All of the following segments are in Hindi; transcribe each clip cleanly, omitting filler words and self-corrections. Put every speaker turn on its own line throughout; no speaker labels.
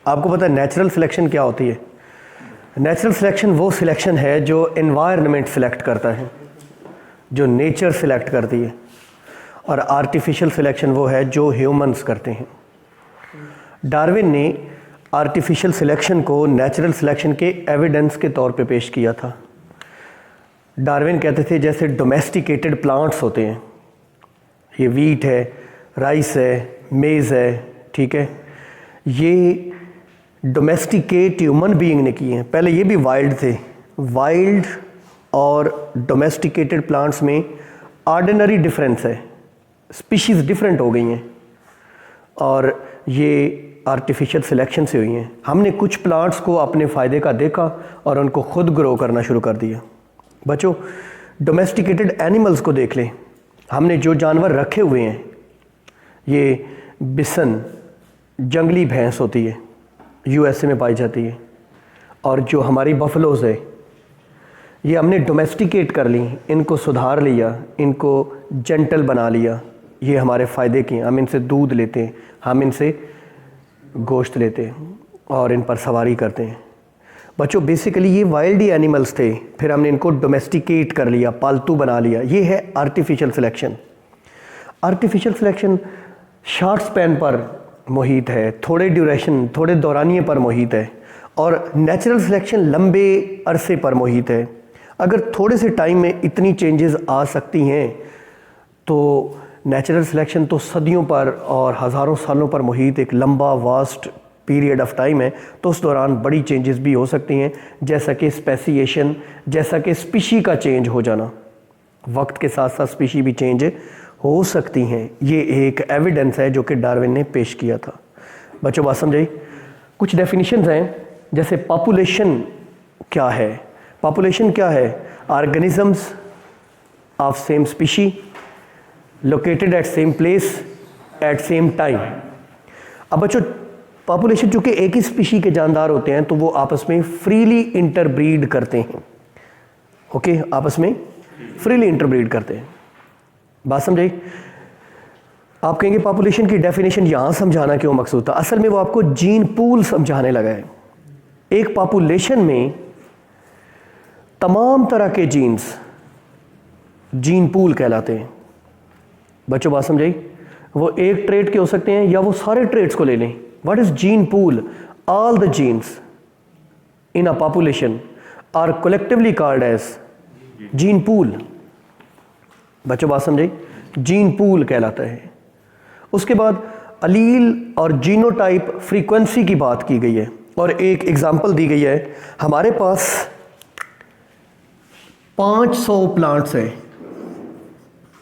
आपको पता है नेचुरल सिलेक्शन क्या होती है? नेचुरल सिलेक्शन वो सिलेक्शन है जो एनवायरनमेंट सिलेक्ट करता है, जो नेचर सिलेक्ट करती है, और आर्टिफिशियल सिलेक्शन वो है जो ह्यूमंस करते हैं। डार्विन ने आर्टिफिशियल सिलेक्शन को नेचुरल सिलेक्शन के एविडेंस के तौर पे पेश किया था। डार्विन कहते थे जैसे डोमेस्टिकेटेड प्लांट्स होते हैं, ये वीट है, राइस है, मेज़ है, ठीक है, ये डोमेस्टिकेट ह्यूमन बीइंग ने किए हैं। पहले ये भी वाइल्ड थे। वाइल्ड और डोमेस्टिकेटेड प्लांट्स में ऑर्डिनरी डिफरेंस है, स्पीशीज़ डिफरेंट हो गई हैं, और ये आर्टिफिशियल सिलेक्शन से हुई हैं। हमने कुछ प्लांट्स को अपने फ़ायदे का देखा और उनको खुद ग्रो करना शुरू कर दिया। बच्चों, डोमेस्टिकेटेड एनिमल्स को देख लें। हमने जो जानवर रखे हुए हैं, ये बिसन जंगली भैंस होती है, यूएसए में पाई जाती है, और जो हमारी बफलोज़ है, ये हमने डोमेस्टिकेट कर ली, इनको सुधार लिया, इनको जेंटल बना लिया, ये हमारे फ़ायदे की। हम इनसे दूध लेते हैं, हम इनसे गोश्त लेते हैं और इन पर सवारी करते हैं। बच्चों, बेसिकली ये वाइल्ड ही एनिमल्स थे, फिर हमने इनको डोमेस्टिकेट कर लिया, पालतू बना लिया। ये है artificial selection. Artificial selection short span पर मुहित है, थोड़े ड्यूरेशन, थोड़े दौरानिए पर मुहित है, और नेचुरल सिलेक्शन लंबे अरसे पर मुहित है। अगर थोड़े से टाइम में इतनी चेंजेस आ सकती हैं तो नेचुरल सिलेक्शन तो सदियों पर और हज़ारों सालों पर मुहित एक लंबा वास्ट पीरियड ऑफ टाइम है, तो उस दौरान बड़ी चेंजेस भी हो सकती हैं, जैसा कि स्पेसिएशन, जैसा कि स्पीशी का चेंज हो जाना। वक्त के साथ साथ स्पीशी भी चेंज हो सकती हैं। ये एक एविडेंस है जो कि डार्विन ने पेश किया था। बच्चों, बात समझाई? कुछ डेफिनेशंस हैं, जैसे पॉपुलेशन क्या है? पॉपुलेशन क्या है? Organisms of same species located at same place at same time. अब बच्चों, पॉपुलेशन चूंकि एक ही स्पीशी के जानदार होते हैं तो वो आपस में फ्रीली इंटरब्रीड करते हैं। ओके, आपस में फ्रीली इंटरब्रीड करते हैं। बात समझाई? आप कहेंगे पॉपुलेशन की डेफिनेशन यहां समझाना क्यों मकसूद था? असल में वो आपको जीन पूल समझाने लगा है। एक पॉपुलेशन में तमाम तरह के जीन्स जीन पूल कहलाते हैं। बच्चों, बात समझाई? वो एक ट्रेट के हो सकते हैं या वो सारे ट्रेट्स को ले लें। What is gene pool? All the genes in a population are collectively called as gene pool. बच्चों, बात समझाई? जीन पूल कहलाता है। उसके बाद अलील और जीनोटाइप फ्रीक्वेंसी की बात की गई है, और एक एग्जांपल दी गई है। हमारे पास 500 प्लांट्स हैं।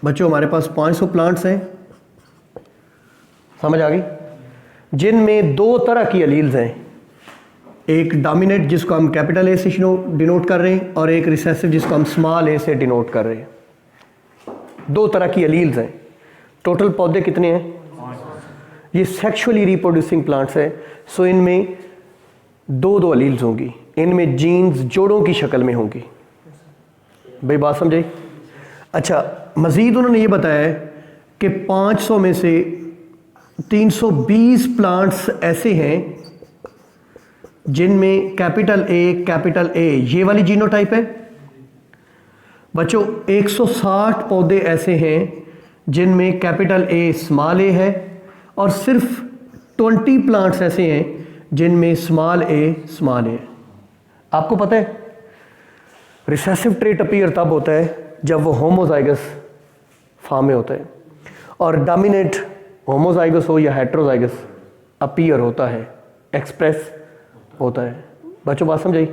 बच्चों, हमारे पास 500 प्लांट्स हैं, समझ आ गई? जिनमें दो तरह की अलील्स हैं, एक डोमिनेंट जिसको हम कैपिटल ए से डिनोट कर रहे हैं, और एक रिसेसिव जिसको हम स्मॉल ए से डिनोट कर रहे हैं। दो तरह की अलील्स हैं। टोटल पौधे कितने हैं? ये सेक्सुअली रिप्रोड्यूसिंग प्लांट्स है, सो इनमें दो अलील्स होंगी, इनमें जीन्स जोड़ों की शक्ल में होंगी। भाई, बात समझे? अच्छा, मज़ीद उन्होंने ये बताया है कि 500 में से 320 प्लांट्स ऐसे हैं जिनमें कैपिटल ए ये वाली जीनोटाइप है। बच्चों, 160 पौधे ऐसे हैं जिनमें कैपिटल ए स्मॉल ए है, और सिर्फ 20 प्लांट्स ऐसे हैं जिनमें स्मॉल ए। आपको पता है रिसेसिव ट्रेट अपीयर तब होता है जब वो होमोजाइगस फॉर्म में होता है, और डोमिनेंट होमोजाइगस हो या हेट्रोजाइगस अपीयर होता है, एक्सप्रेस होता है। बच्चों, बात समझाई?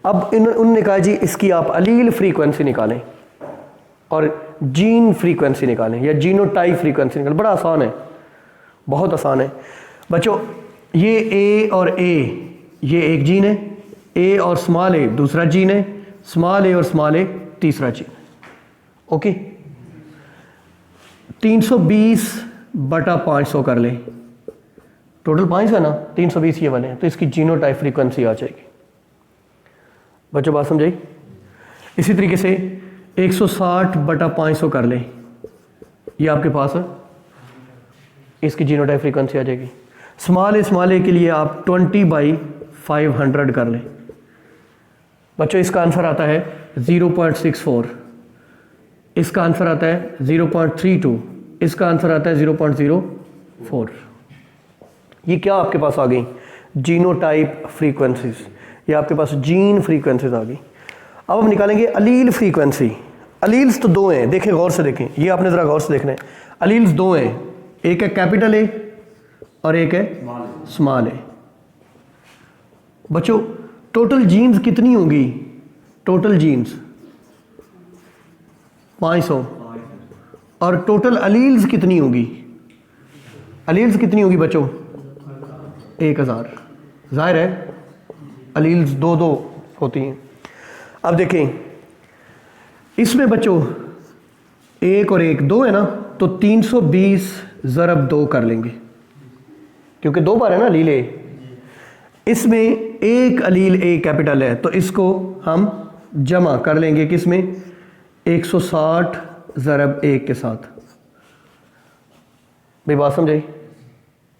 अब उन्होंने कहा जी इसकी आप अलील फ्रीक्वेंसी निकालें और जीन फ्रीक्वेंसी निकालें या जीनोटाइप फ्रीक्वेंसी निकालें। बड़ा आसान है, बहुत आसान है। बच्चों, ये ए और ए ये एक जीन है, ए और स्मॉल ए दूसरा जीन है, स्मॉल ए और स्मॉल ए तीसरा जीन। ओके, 320/500 कर ले, टोटल 500 है ना, 320 ये वाले हैं, तो इसकी जीनोटाइप फ्रीक्वेंसी आ जाएगी। बच्चों, बात समझाई? इसी तरीके से 160/500 कर ले, ये आपके पास है, इसकी जीनोटाइप फ्रीक्वेंसी आ जाएगी। स्मॉल ए के लिए आप 20/500 कर लें। बच्चों इसका आंसर आता है 0.64, इसका आंसर आता है 0.32, इसका आंसर आता है 0.04। ये क्या आपके पास आ गई? जीनोटाइप फ्रीक्वेंसीज, ये आपके पास जीन फ्रीक्वेंसीज आ गई। अब हम निकालेंगे अलील फ्रीक्वेंसी। अलील्स तो दो हैं, देखें गौर से देखें, ये आपने ज़रा गौर से देखना है। अलील्स दो हैं, एक है कैपिटल ए और एक है स्मॉल ए। बच्चों टोटल जीन्स कितनी होंगी? Total genes 500। और टोटल अलील्स कितनी होगी? अलील्स कितनी होगी बच्चों? 1000। जाहिर है अलील्स दो दो होती हैं। अब देखें इसमें बच्चों एक और एक दो है ना, तो 320 ज़रब 2 कर लेंगे, क्योंकि 2 बार है ना अलील ए। इसमें एक अलील ए कैपिटल है, तो इसको हम जमा कर लेंगे किसमें? 160 ज़रब 1 के साथ। भाई बात समझाई?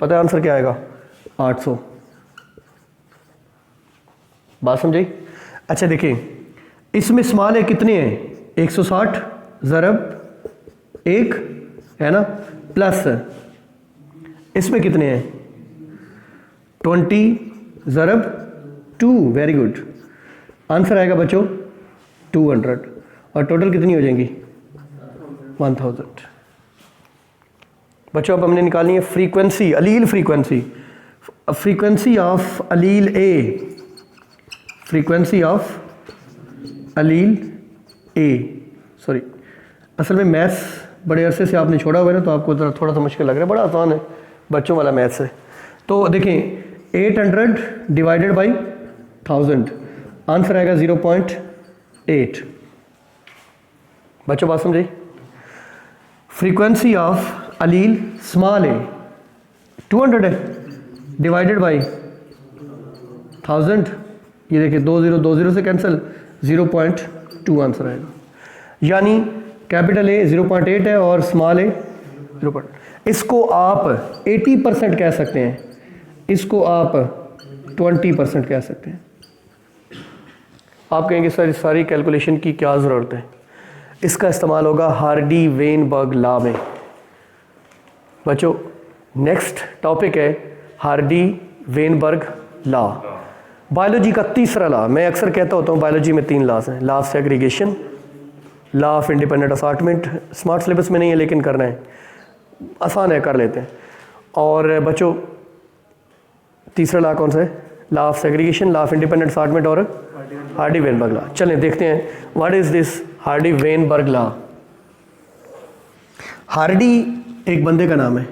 पता है आंसर क्या आएगा? 800। बात समझाई? अच्छा देखिए इसमें स्मॉल ए कितने हैं? 160 ज़रब 1 है ना, प्लस इसमें कितने हैं? 20 ज़रब 2। वेरी गुड, आंसर आएगा बच्चों 200। और टोटल कितनी हो जाएंगी? 1000। बच्चों अब हमने निकालनी है frequency, allele frequency. Frequency of allele A, frequency of allele A, sorry असल में मैथ्स बड़े अरसे से आपने छोड़ा हुआ है ना, तो आपको थोड़ा सा मुश्किल लग रहा है। बड़ा आसान है बच्चों वाला मैथ्स है। तो देखें 800 डिवाइडेड बाई 1000, आंसर आएगा 0.8। बच्चों बात समझे? फ्रीक्वेंसी ऑफ अलील स्मॉल ए 200 है, डिवाइडेड बाई 1000, ये देखिए 20 से कैंसिल, 0.2 आंसर आएगा। यानी कैपिटल ए 0.8 है और स्मॉल ए 0. इसको आप 80% कह सकते हैं, इसको आप 20% कह सकते हैं। आप कहेंगे सर सारी कैलकुलेशन की क्या ज़रूरत है? इसका इस्तेमाल होगा हार्डी वेनबर्ग लॉ में। बच्चों नेक्स्ट टॉपिक है हार्डी वेनबर्ग लॉ, बायोलॉजी का तीसरा लॉ। मैं अक्सर कहता होता हूँ बायोलॉजी में 3 लॉज हैं, law of segregation, law of independent assortment. Smart syllabus में नहीं है लेकिन करना है, आसान है, कर लेते हैं। और बच्चों तीसरा लॉ कौन सा है? Law of segregation, law of independent assortment और हार्डी वेनबर्ग लॉ। चलें देखते हैं what is this Hardy Weinberg law. Hardy एक बंदे का नाम है,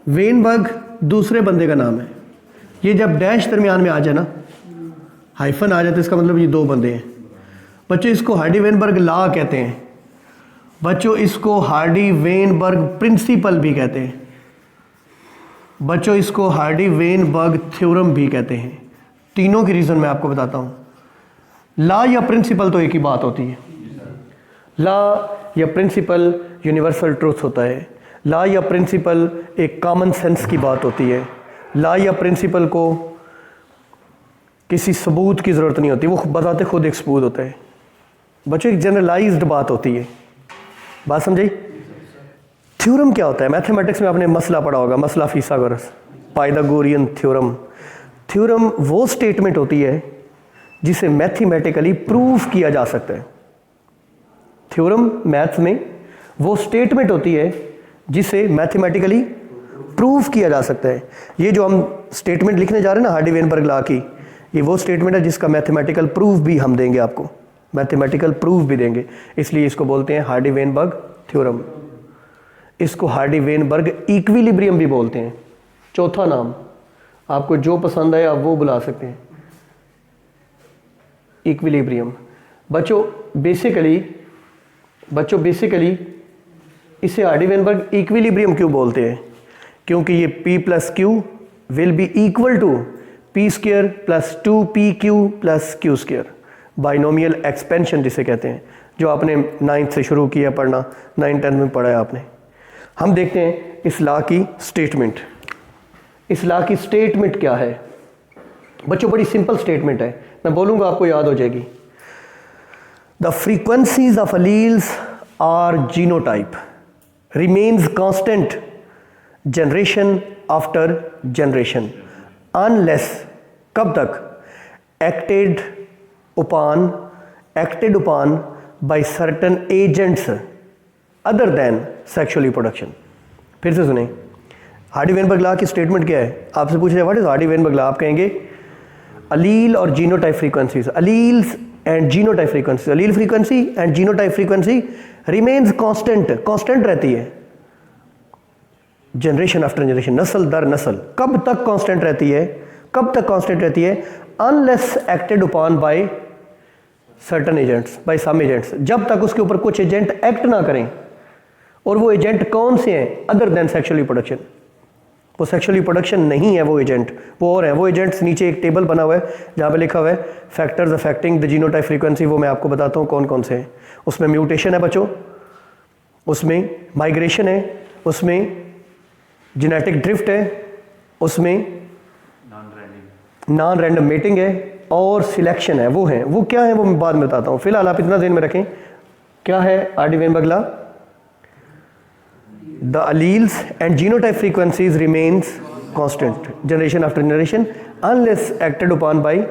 वेनबर्ग दूसरे बंदे का नाम है। ये जब डैश दरमियान में आ जाए ना, हाइफन आ जाए, तो इसका मतलब ये 2 बंदे हैं। बच्चों इसको हार्डी वेनबर्ग लॉ कहते हैं। बच्चों इसको हार्डी वेनबर्ग प्रिंसिपल भी कहते हैं। बच्चों इसको हार्डी वेनबर्ग थ्योरम भी कहते हैं। तीनों की रीज़न मैं आपको बताता हूँ। लॉ या प्रिंसिपल तो एक ही बात होती है। लॉ या प्रिंसिपल यूनिवर्सल ट्रूथ होता है। लॉ या प्रिंसिपल एक कॉमन सेंस की बात होती है। लॉ या प्रिंसिपल को किसी सबूत की ज़रूरत नहीं होती, वो बताते खुद एक सबूत होता है। बच्चों एक जनरलाइज्ड बात होती है। बात समझी? थ्योरम क्या होता है? मैथमेटिक्स में आपने मसला पढ़ा होगा, मसला फिसागोरस, पाइथागोरियन थ्योरम। थ्योरम वो स्टेटमेंट होती है जिसे मैथमेटिकली प्रूव किया जा सकता है। थ्योरम मैथ्स में वो स्टेटमेंट होती है जिसे मैथमेटिकली प्रूव किया जा सकता है। ये जो हम स्टेटमेंट लिखने जा रहे हैं ना हार्डी वेनबर्ग लॉ की, ये वो स्टेटमेंट है जिसका मैथमेटिकल प्रूफ भी हम देंगे आपको, मैथमेटिकल प्रूफ भी देंगे, इसलिए इसको बोलते हैं हार्डी वेनबर्ग थ्योरम। इसको हार्डी वेनबर्ग इक्विलिब्रियम भी बोलते हैं। चौथा नाम, आपको जो पसंद है आप वो बुला सकते हैं, इक्विलिब्रियम। बच्चों बेसिकली इसे हार्डी वेनबर्ग इक्विलिब्रियम क्यों बोलते हैं? क्योंकि ये P + Q will be equal to P² + 2PQ + Q², binomial expansion जिसे कहते हैं, जो आपने 9th से शुरू किया पढ़ना, 9th 10th में पढ़ा है आपने। हम देखते हैं इस लॉ की स्टेटमेंट। इस लॉ की स्टेटमेंट क्या है? बच्चों बड़ी सिंपल स्टेटमेंट है, मैं बोलूंगा आपको याद हो जाएगी। The frequencies of alleles or genotype remains constant generation after generation unless, कब तक? Acted upon by certain agents other than sexual reproduction। फिर से सुने, हार्डी-वेनबर्ग लॉ की स्टेटमेंट क्या है? आपसे पूछ रहे व्हाट इज हार्डी-वेनबर्ग लॉ, आप कहेंगे अलील और genotype frequencies, alleles and genotype frequency, allele frequency and genotype frequency remains constant, constant रहती है जनरेशन आफ्टर जनरेशन, नस्ल दर नस्ल। कब तक कांस्टेंट रहती है? कब तक कांस्टेंट रहती है? Unless acted upon by certain agents, by some agents, जब तक उसके ऊपर कुछ एजेंट एक्ट ना करें। और वो एजेंट कौन से हैं? Other than sexual reproduction. वो सेक्सुअल रिप्रोडक्शन नहीं है वो एजेंट, वो और है। वो एजेंट्स नीचे एक टेबल बना हुआ है जहाँ पे लिखा हुआ है factors affecting the genotype frequency, वो मैं आपको बताता हूँ कौन कौन से हैं। उसमें म्यूटेशन है बच्चों, उसमें माइग्रेशन है, उसमें जेनेटिक ड्रिफ्ट है, उसमें नॉन रैंडम मेटिंग है, और सिलेक्शन है। वो है, वो क्या है वो मैं बाद में बताता हूँ। फिलहाल आप इतना ध्यान में रखें, क्या है Hardy Weinberg law? The alleles and genotype frequencies remains constant generation after generation unless acted upon by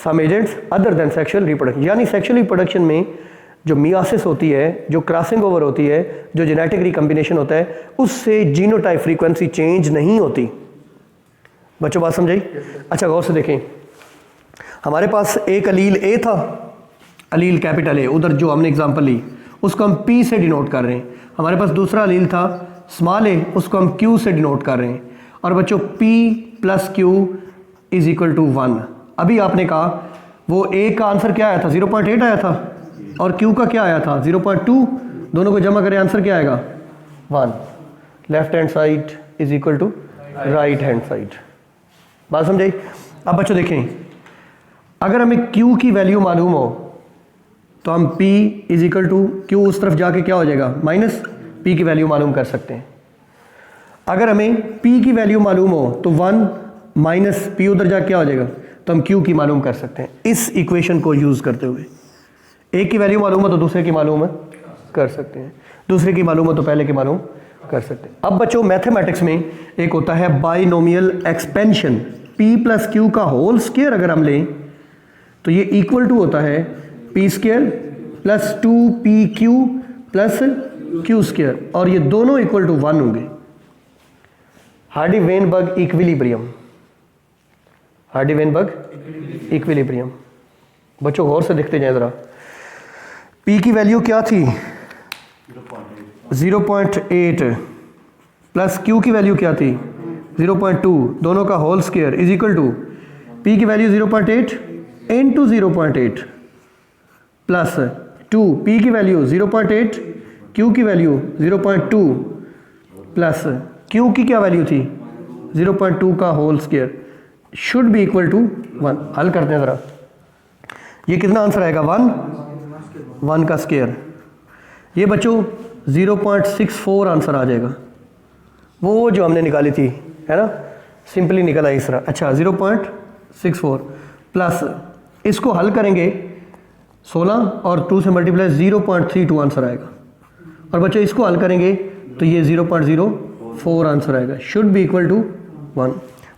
some agents other than sexual reproduction. यानी सेक्सुअल रिप्रोडक्शन में जो मियासिस होती है, जो क्रॉसिंग ओवर होती है, जो जेनेटिक रिकम्बिनेशन होता है, उससे जीनोटाइप फ्रीक्वेंसी चेंज नहीं होती। बच्चों बात समझाई? अच्छा गौर से देखें, हमारे पास एक अलील ए था, अलील कैपिटल ए, उधर जो हमने एग्जांपल ली उसको हम पी से डिनोट कर रहे हैं। हमारे पास दूसरा अलील था स्मॉल ए, उसको हम क्यू से डिनोट कर रहे हैं। और बच्चों P plus Q is equal to 1। अभी आपने कहा वो ए का आंसर क्या आया था? 0.8 आया था, और क्यू का क्या आया था? 0.2। दोनों को जमा करें आंसर क्या आएगा? 1। Left hand side is equal to right hand side. बात समझाई? अब बच्चों देखें, अगर हमें Q की वैल्यू मालूम हो तो हम P is equal to Q, उस तरफ जाके क्या हो जाएगा? माइनस P की वैल्यू मालूम कर सकते हैं। अगर हमें P की वैल्यू मालूम हो तो 1 माइनस P उधर जाके क्या हो जाएगा? तो हम Q की मालूम कर सकते हैं इस इक्वेशन को यूज करते हुए। एक की वैल्यू मालूम हो तो दूसरे की मालूम कर सकते हैं, दूसरे की मालूम हो तो पहले की मालूम कर सकते हैं। अब बच्चों मैथमेटिक्स में एक होता है binomial expansion. P plus Q का होल स्क्वायर अगर हम लें तो ये इक्वल टू होता है P square plus 2PQ plus Q square, और ये दोनों इक्वल टू 1 होंगे। Hardy-Weinberg equilibrium, Hardy-Weinberg equilibrium. बच्चों गौर से देखते जाएं जरा, P की वैल्यू क्या थी? 0.8 प्लस Q की वैल्यू क्या थी? 0.2, दोनों का whole square is equal to P की वैल्यू 0.8 इंटू 0.8 प्लस 2, P की वैल्यू 0.8, Q की वैल्यू 0.2 प्लस Q की क्या वैल्यू थी? 0.2 का whole square should be equal to 1। हल करते हैं ज़रा, ये कितना आंसर आएगा? 1 का स्क्वायर। ये बच्चों 0.64 आंसर आ जाएगा, वो जो हमने निकाली थी, है ना, सिंपली निकल आई इस तरह। अच्छा 0.64 प्लस इसको हल करेंगे 16 और 2 से मल्टीप्लाई 0.32 आंसर आएगा। और बच्चों इसको हल करेंगे तो ये 0.04 आंसर आएगा, शुड बी इक्वल टू 1।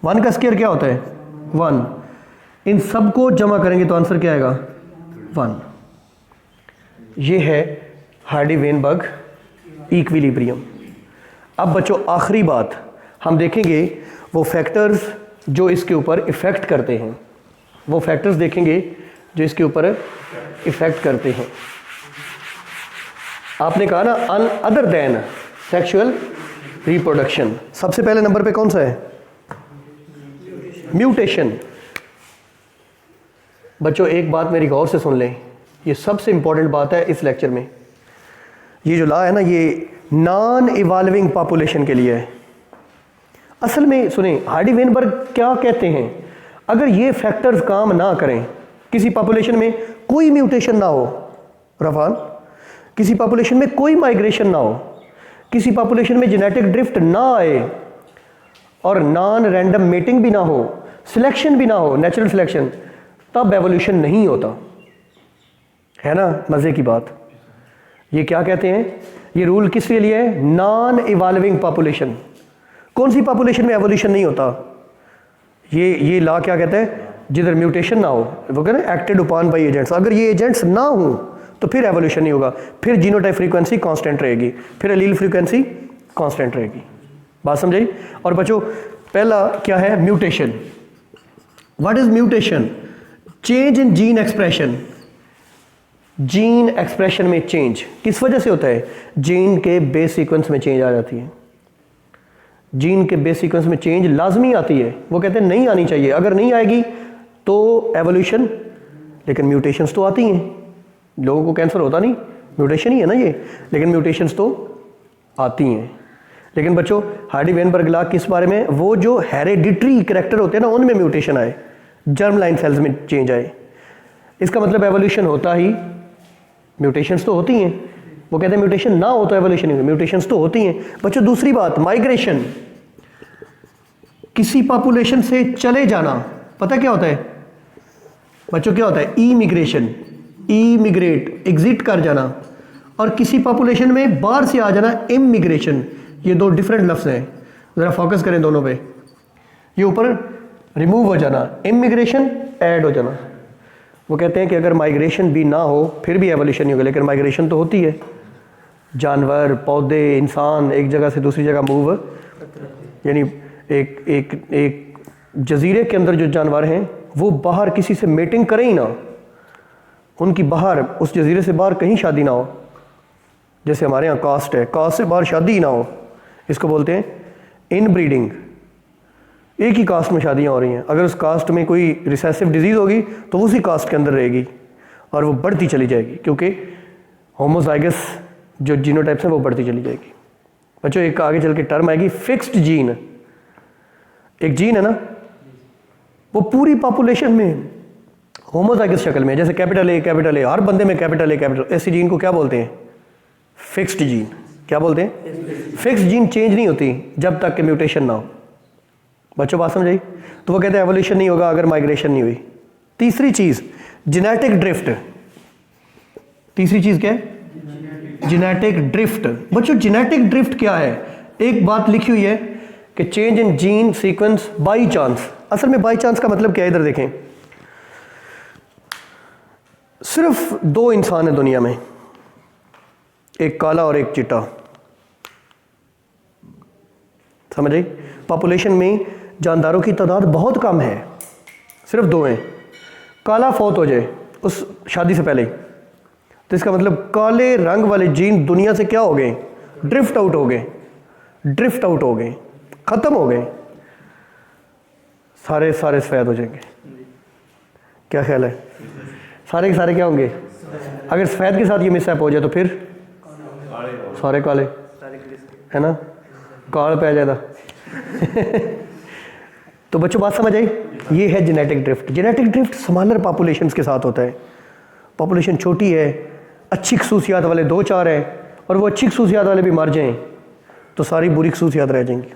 1 का स्क्वायर क्या होता है? 1। इन सबको जमा करेंगे तो आंसर क्या आएगा? 1। ये है हार्डी-वेनबर्ग इक्विलिब्रियम। अब बच्चों आखिरी बात हम देखेंगे, वो फैक्टर्स जो इसके ऊपर इफ़ेक्ट करते हैं, वो फैक्टर्स देखेंगे जो इसके ऊपर इफ़ेक्ट करते हैं। आपने कहा ना अदर देन सेक्सुअल रिप्रोडक्शन, सबसे पहले नंबर पे कौन सा है? म्यूटेशन। बच्चों एक बात मेरी गौर से सुन लें, ये सबसे इंपॉर्टेंट बात है इस लेक्चर में। ये जो लॉ है ना, ये नॉन इवॉल्विंग पॉपुलेशन के लिए है। असल में सुने, हार्डी-वेनबर्ग क्या कहते हैं, अगर ये फैक्टर्स काम ना करें, किसी पॉपुलेशन में कोई म्यूटेशन ना हो, रफान, किसी पॉपुलेशन में कोई माइग्रेशन ना हो, किसी पॉपुलेशन में जेनेटिक ड्रिफ्ट ना आए, और नॉन रैंडम मेटिंग भी ना हो, सिलेक्शन भी ना हो, नेचुरल सिलेक्शन, तब एवोल्यूशन नहीं होता है ना। मजे की बात, ये क्या कहते हैं, ये रूल किस लिए है, नॉन इवॉल्विंग पॉपुलेशन। कौन सी पॉपुलेशन में एवोल्यूशन नहीं होता, ये लॉ क्या कहता है, जिधर म्यूटेशन ना हो, वो कहते हैं एक्टेड अपॉन बाई एजेंट्स। अगर ये एजेंट्स ना हो तो फिर एवोल्यूशन नहीं होगा, फिर जीनोटाइप फ्रीक्वेंसी कांस्टेंट रहेगी, फिर एलील फ्रीक्वेंसी कांस्टेंट रहेगी। बात समझाई। और बच्चों पहला क्या है, mutation. What is mutation, change in gene expression. Gene expression में चेंज किस वजह से होता है, जीन के बेस सीक्वेंस में चेंज आ जाती है। जीन के बेस सीक्वेंस में चेंज लाजमी आती है, वो कहते हैं नहीं आनी चाहिए, अगर नहीं आएगी तो एवोल्यूशन। लेकिन म्यूटेशंस तो आती हैं, लोगों को कैंसर होता नहीं, म्यूटेशन ही है ना ये, लेकिन म्यूटेशंस तो आती हैं। लेकिन बच्चों हार्डी वेनबर्ग लॉ किस बारे में, वो जो हेरेडिटरी करैक्टर होते हैं ना उनमें म्यूटेशन आए, जर्म लाइन सेल्स में चेंज आए, इसका मतलब एवोल्यूशन होता ही, म्यूटेशंस तो होती हैं। वो कहते हैं म्यूटेशन ना हो तो एवोल्यूशन नहीं, म्यूटेशंस तो होती हैं। बच्चों दूसरी बात, माइग्रेशन, किसी पॉपुलेशन से चले जाना, पता क्या होता है बच्चों, क्या होता है, इमिग्रेशन, इमिग्रेट, एग्जिट कर जाना, और किसी पॉपुलेशन में बाहर से आ जाना, इमिग्रेशन। ये दो डिफरेंट लफ्ज हैं, जरा फोकस करें दोनों पे। ये ऊपर रिमूव हो जाना, इमिग्रेशन ऐड हो जाना। वो कहते हैं कि अगर माइग्रेशन भी ना हो फिर भी एवोल्यूशन नहीं होगा, लेकिन माइग्रेशन तो होती है, जानवर, पौधे, इंसान एक जगह से दूसरी जगह मूव, यानी एक जजीरे के अंदर जो जानवर हैं वो बाहर किसी से मेटिंग करें ही ना, उनकी बाहर उस जजीरे से बाहर कहीं शादी ना हो, जैसे हमारे यहाँ कास्ट है, कास्ट से बाहर शादी ही ना हो, इसको बोलते हैं इनब्रीडिंग। एक ही कास्ट में शादियाँ हो रही हैं, अगर उस कास्ट में कोई रिसेसिव डिजीज़ होगी तो उसी कास्ट के अंदर रहेगी और वो बढ़ती चली जाएगी, क्योंकि होमोजाइगस जो जीनोटाइप्स हैं वो बढ़ती चली जाएगी। बच्चों एक आगे चल के टर्म आएगी फिक्स्ड जीन। एक जीन है ना, वो पूरी पॉपुलेशन में होमोजाइगस शक्ल में, जैसे कैपिटल ए, हर बंदे में कैपिटल ए, ऐसी जीन को क्या बोलते हैं, फिक्स्ड जीन। क्या बोलते हैं, फिक्स्ड जीन चेंज नहीं होती जब तक कि म्यूटेशन ना हो। बच्चों बात समझ आई। तो वो कहते हैं एवोल्यूशन नहीं होगा अगर माइग्रेशन नहीं हुई। तीसरी चीज जेनेटिक ड्रिफ्ट। तीसरी चीज क्या है, जेनेटिक ड्रिफ्ट। बच्चों जेनेटिक ड्रिफ्ट क्या है, एक बात लिखी हुई है कि change in gene sequence by chance. असल में बाई चांस का मतलब क्या है, इधर देखें, सिर्फ दो इंसान है दुनिया में, एक काला और एक चिट्टा, समझ आई। पॉपुलेशन में जानदारों की तादाद बहुत कम है, सिर्फ दो हैं। काला फौत हो जाए उस शादी से पहले ही, तो इसका मतलब काले रंग वाले जीन दुनिया से क्या हो गए, ड्रिफ्ट आउट हो गए, ड्रिफ्ट आउट हो गए, खत्म हो गए, सारे सारे सफेद हो जाएंगे। क्या ख्याल है, सारे के सारे क्या होंगे, अगर सफेद के साथ ये मिसअप हो जाए तो फिर सारे काले, है ना, काल पै जाएगा। तो बच्चों बात समझ आई, ये है genetic drift. Genetic drift smaller populations के साथ होता है। पॉपुलेशन छोटी है, अच्छी खसूसियात वाले दो चार हैं, और वो अच्छी खसूसियात वाले भी मर जाएं तो सारी बुरी खसूसियात रह जाएंगी।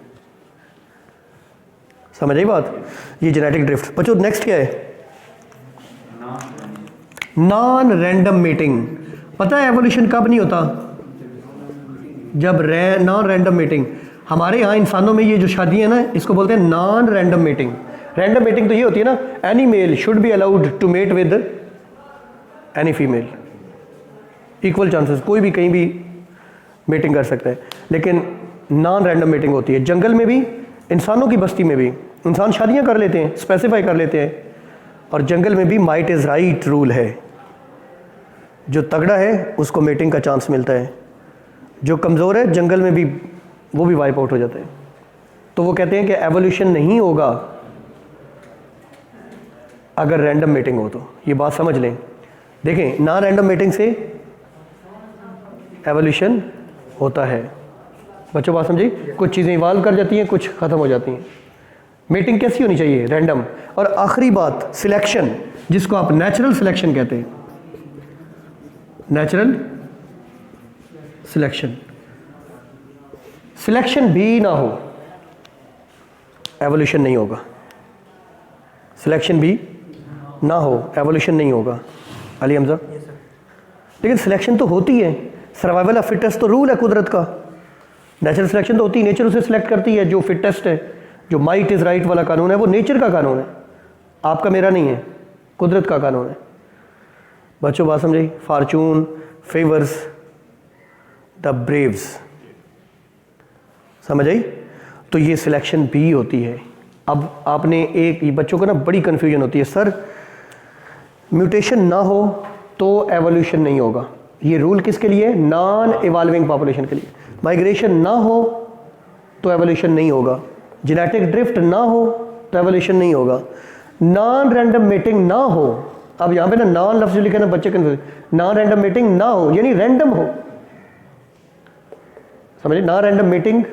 समझ आई बात, ये जेनेटिक ड्रिफ्ट। बच्चों नेक्स्ट क्या है, नॉन रैंडम मेटिंग। पता है एवोल्यूशन कब नहीं होता, जब नॉन रैंडम मेटिंग। हमारे यहाँ इंसानों में ये जो शादी है ना, इसको बोलते हैं non random mating. Random mating तो ये होती है ना, any male should be allowed to mate with any female, equal chances, कोई भी कहीं भी मेटिंग कर सकता है। लेकिन नॉन रैंडम मेटिंग होती है जंगल में भी, इंसानों की बस्ती में भी। इंसान शादियाँ कर लेते हैं, स्पेसिफाई कर लेते हैं, और जंगल में भी माइट इज़ राइट रूल है। जो तगड़ा है उसको मेटिंग का चांस मिलता है, जो कमज़ोर है जंगल में भी वो भी वाइप आउट हो जाता है। तो वो कहते हैं कि एवोल्यूशन नहीं होगा अगर रैंडम मेटिंग हो तो। ये बात समझ लें। देखें, नॉन रैंडम मेटिंग से एवोल्यूशन होता है। बच्चों बात समझी, कुछ चीज़ें इवॉल्व कर जाती हैं, कुछ ख़त्म हो जाती हैं। मेटिंग कैसी होनी चाहिए, रैंडम। और आखिरी बात सिलेक्शन, जिसको आप नेचुरल सिलेक्शन कहते हैं, नेचुरल सिलेक्शन। सिलेक्शन भी ना हो, एवोल्यूशन नहीं होगा। सिलेक्शन भी ना हो, एवोल्यूशन नहीं होगा। अली हमजा, लेकिन सिलेक्शन तो होती है। सर्वाइवल ऑफ फिटेस्ट तो रूल है कुदरत का। नेचुरल सिलेक्शन तो होती है, नेचर उसे सिलेक्ट करती है। जो फिटेस्ट है, जो माइट इज़ राइट वाला कानून है, वो नेचर का कानून है, आपका मेरा नहीं है, कुदरत का कानून है। बच्चों बात समझे? फॉर्चून फेवर्स द ब्रेव्स, समझ आई? तो ये सिलेक्शन भी होती है। अब आपने एक, बच्चों को ना बड़ी कन्फ्यूजन होती है, सर म्यूटेशन ना हो तो एवोल्यूशन नहीं होगा। ये रूल किसके लिए? नॉन इवॉल्विंग पॉपुलेशन के लिए। माइग्रेशन ना हो तो एवोल्यूशन नहीं होगा। जेनेटिक ड्रिफ्ट ना हो तो एवोल्यूशन नहीं होगा। नॉन रैंडम मेटिंग ना हो, अब यहाँ पे ना नॉन लफ्ज लिखा ना बच्चे कंफ्यूज, नॉन रैंडम मेटिंग ना हो यानी रैंडम हो, समझे? नॉन रैंडम मेटिंग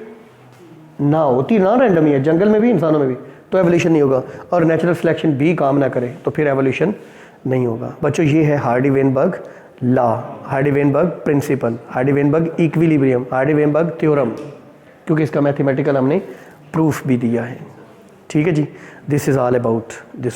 ना होती, नॉन रैंडम ही है, जंगल में भी इंसानों में भी, तो एवोल्यूशन नहीं होगा। और नेचुरल सिलेक्शन भी काम ना करे तो फिर एवोल्यूशन नहीं होगा। बच्चों ये है Hardy Weinberg law, Hardy Weinberg principle, Hardy Weinberg equilibrium, Hardy Weinberg theorem, क्योंकि इसका मैथमेटिकल हमने प्रूफ भी दिया है। ठीक है जी, this is all about this.